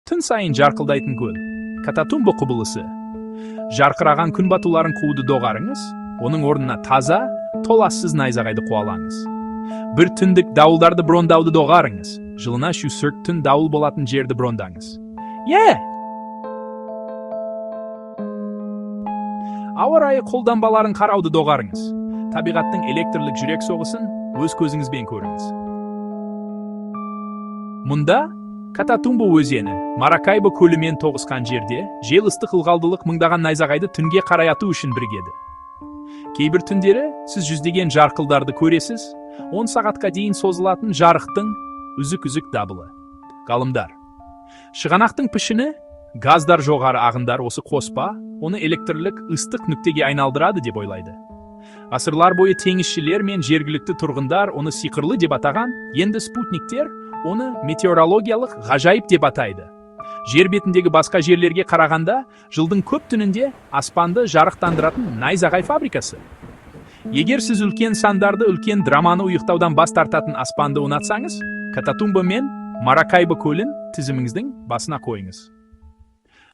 Түн сайын жарқылдайтын көл. Кататумбо құбылысы. Жарқыраған күн батуларын қууды доғарыңыз, оның орнына таза, толассыз найзағайды қуалаңыз. Бір түндік дауылдарды брондауды доғарыңыз, жылына 3-4 түн дауыл болатын жерді брондаңыз. Ауа райы қолданбаларын қарауды доғарыңыз. Табиғаттың электрлік жүрек соғысын өз көзіңізбен көріңіз. Мұнда Кататумбо өзені, Маракайбо көлімен тоғысқан жерде, жел ыстық ылғалдылық мыңдаған найзағайды түнге қарай ату үшін біргеді. Кейбір түндері сіз жүздеген жарқылдарды көресіз, 10 сағатқа дейін созылатын жарықтың үзік-үзік дабылы. Ғалымдар, шығанақтың пішіні, газдар жоғары ағындар осы қоспа, оны электрлік ыстық нүктеге айналдырады деп ойлайды. Ғасырлар бойы теңізшілер мен жергілікті тұрғындар оны сиқырлы деп атаған, енді спутниктер оны метеорологиялық ғажайып деп атайды. Жер бетіндегі басқа жерлерге қарағанда, жылдың көп түнінде аспанды жарықтандыратын найзағай фабрикасы. Егер сіз үлкен сандарды, үлкен драманы ұйықтаудан бас тартатын аспанды ұнатсаңыз, Кататумбо мен Маракайбо көлін тізіміңіздің басына қойыңыз.